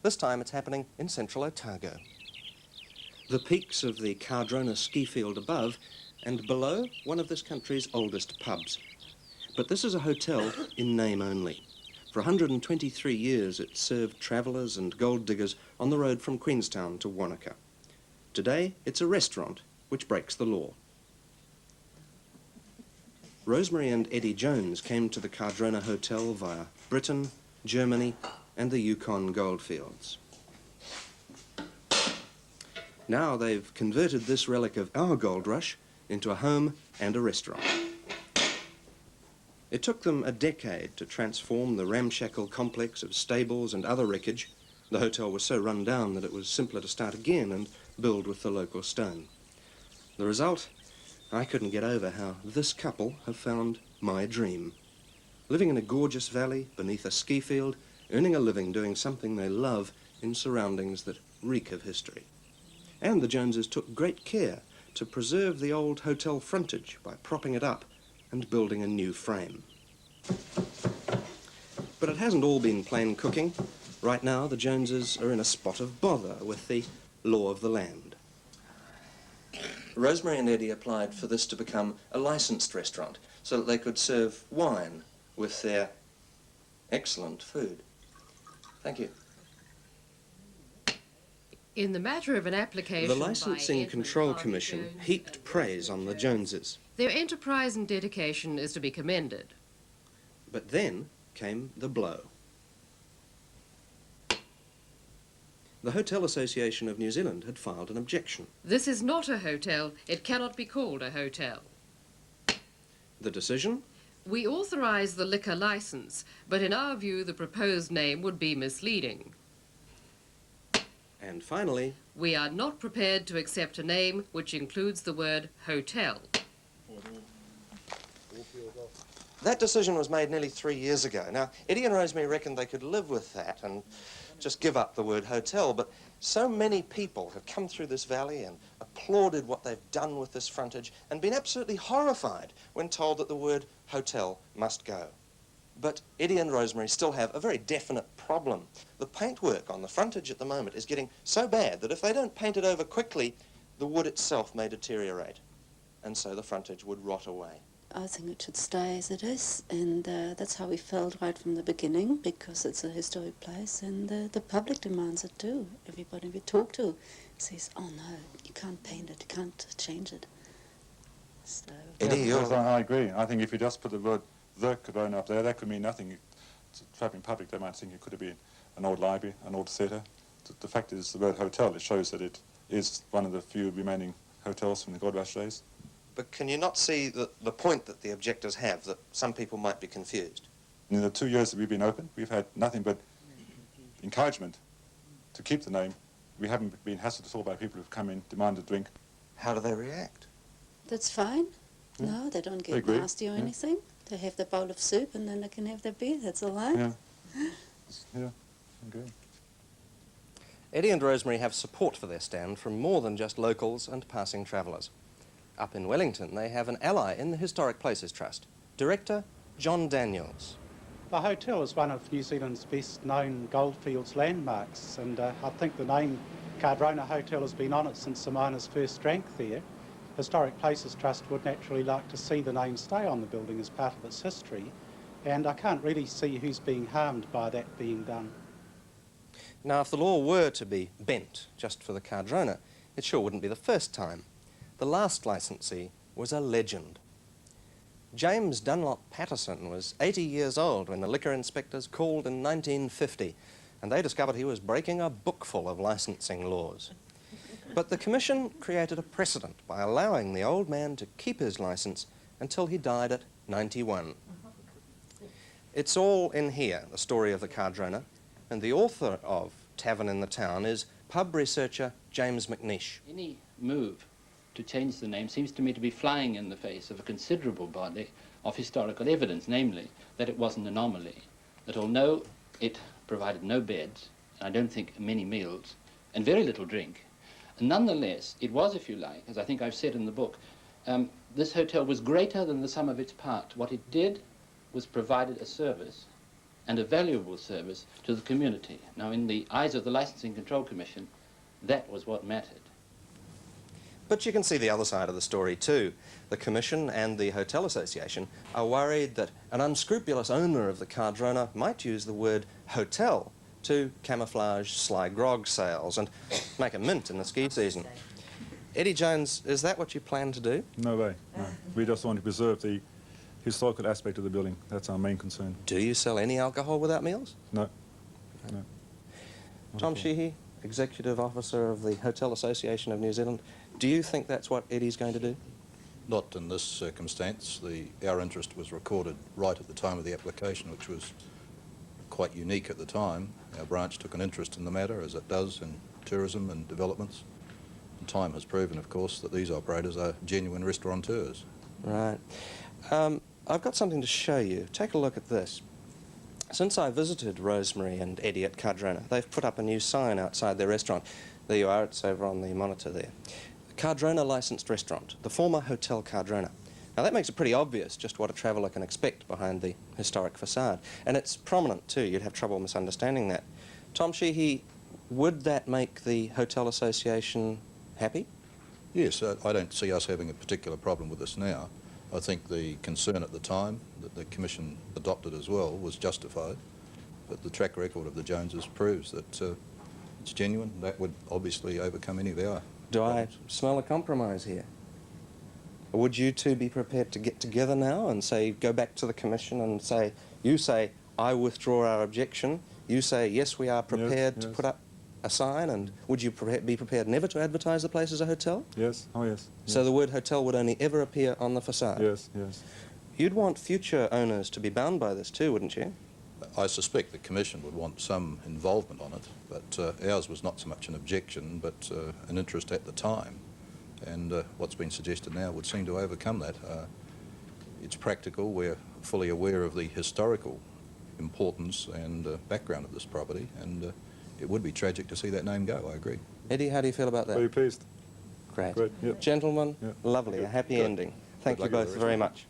This time it's happening in central Otago. The peaks of the Cardrona ski field above, and below, one of this country's oldest pubs. But this is a hotel in name only. For 123 years it served travellers and gold diggers on the road from Queenstown to Wanaka. Today it's a restaurant which breaks the law. Rosemary and Eddie Jones came to the Cardrona Hotel via Britain, Germany and the Yukon goldfields. Now they've converted this relic of our gold rush into a home and a restaurant. It took them a decade to transform the ramshackle complex of stables and other wreckage. The hotel was so run down that it was simpler to start again and build with the local stone. The result? I couldn't get over how this couple have found my dream. Living in a gorgeous valley beneath a ski field, earning a living doing something they love in surroundings that reek of history. And the Joneses took great care to preserve the old hotel frontage by propping it up and building a new frame. But it hasn't all been plain cooking. Right now, the Joneses are in a spot of bother with the law of the land. Rosemary and Eddie applied for this to become a licensed restaurant so that they could serve wine with their excellent food. Thank you. In the matter of an application, the Licensing Control Commission heaped praise on the Joneses. Their enterprise and dedication is to be commended. But then came the blow. The Hotel Association of New Zealand had filed an objection. This is not a hotel. It cannot be called a hotel. The decision? We authorise the liquor licence, but in our view the proposed name would be misleading. And finally, we are not prepared to accept a name which includes the word hotel. That decision was made nearly 3 years ago. Now, Eddie and Rosemary reckoned they could live with that and just give up the word hotel, but so many people have come through this valley and applauded what they've done with this frontage and been absolutely horrified when told that the word hotel must go. But Eddie and Rosemary still have a very definite problem. The paintwork on the frontage at the moment is getting so bad that if they don't paint it over quickly, the wood itself may deteriorate, and so the frontage would rot away. I think it should stay as it is, and that's how we felt right from the beginning, because it's a historic place, and the public demands it too. Everybody we talk to says, oh no, you can't paint it, you can't change it. So, Eddie, yes, I agree. I think if you just put the word the Cardrona up there, that could mean nothing. To the travelling public, they might think it could have been an old library, an old theatre. The fact is, the word hotel, it shows that it is one of the few remaining hotels from the Gold Rush days. But can you not see the point that the objectors have, that some people might be confused? In the 2 years that we've been open, we've had nothing but encouragement to keep the name. We haven't been hassled at all by people who've come in, demanded a drink. How do they react? that's fine. Yeah. No, they don't get nasty or anything. They have their bowl of soup and then they can have their beer, that's all right. Yeah, yeah, okay. Eddie and Rosemary have support for their stand from more than just locals and passing travellers. Up in Wellington, they have an ally in the Historic Places Trust, Director John Daniels. The hotel is one of New Zealand's best-known goldfields landmarks, and I think the name Cardrona Hotel has been on it since the miners first drank there. Historic Places Trust would naturally like to see the name stay on the building as part of its history, and I can't really see who's being harmed by that being done. Now, if the law were to be bent just for the Cardrona, it sure wouldn't be the first time. The last licensee was a legend. James Dunlop Patterson was 80 years old when the liquor inspectors called in 1950, and they discovered he was breaking a bookful of licensing laws. But the Commission created a precedent by allowing the old man to keep his licence until he died at 91. It's all in here, the story of the Cardrona, and the author of Tavern in the Town is pub researcher James McNeish. Any move to change the name seems to me to be flying in the face of a considerable body of historical evidence, namely that it was an anomaly, that although it provided no beds, and I don't think many meals, and very little drink, nonetheless, it was, if you like, as I think I've said in the book, this hotel was greater than the sum of its parts. What it did was provided a service and a valuable service to the community. Now, in the eyes of the Licensing Control Commission, that was what mattered. But you can see the other side of the story too. The Commission and the Hotel Association are worried that an unscrupulous owner of the Cardrona might use the word hotel to camouflage sly grog sales and make a mint in the ski season. Eddie Jones, is that what you plan to do? No way. No. We just want to preserve the historical aspect of the building. That's our main concern. Do you sell any alcohol without meals? No. No. Tom Sheehy, Executive Officer of the Hotel Association of New Zealand, do you think that's what Eddie's going to do? Not in this circumstance. Our interest was recorded right at the time of the application, which was quite unique at the time. Our branch took an interest in the matter, as it does in tourism and developments. And time has proven, of course, that these operators are genuine restaurateurs. Right. I've got something to show you. Take a look at this. Since I visited Rosemary and Eddie at Cardrona, they've put up a new sign outside their restaurant. There you are, it's over on the monitor there. Cardrona Licensed Restaurant, the former Hotel Cardrona. Now that makes it pretty obvious just what a traveller can expect behind the historic facade. And it's prominent too, you'd have trouble misunderstanding that. Tom Sheehy, would that make the Hotel Association happy? Yes, I don't see us having a particular problem with this now. I think the concern at the time that the Commission adopted as well was justified, but the track record of the Joneses proves that it's genuine. That would obviously overcome any of our Do problems. I smell a compromise here? Would you two be prepared to get together now and say, go back to the Commission and say, you say, I withdraw our objection, you say, yes, we are prepared to put up a sign, and would you be prepared never to advertise the place as a hotel? Yes. Oh, yes. So the word hotel would only ever appear on the facade? Yes, yes. You'd want future owners to be bound by this too, wouldn't you? I suspect the Commission would want some involvement on it, but ours was not so much an objection, but an interest at the time. And what's been suggested now would seem to overcome that. It's practical. We're fully aware of the historical importance and background of this property, and it would be tragic to see that name go, I agree. Eddie, how do you feel about that? Very pleased. Great. Great, yep. Gentlemen, Yep. lovely, a happy Good. ending. Thank Good you luck with both the very rest of it. much.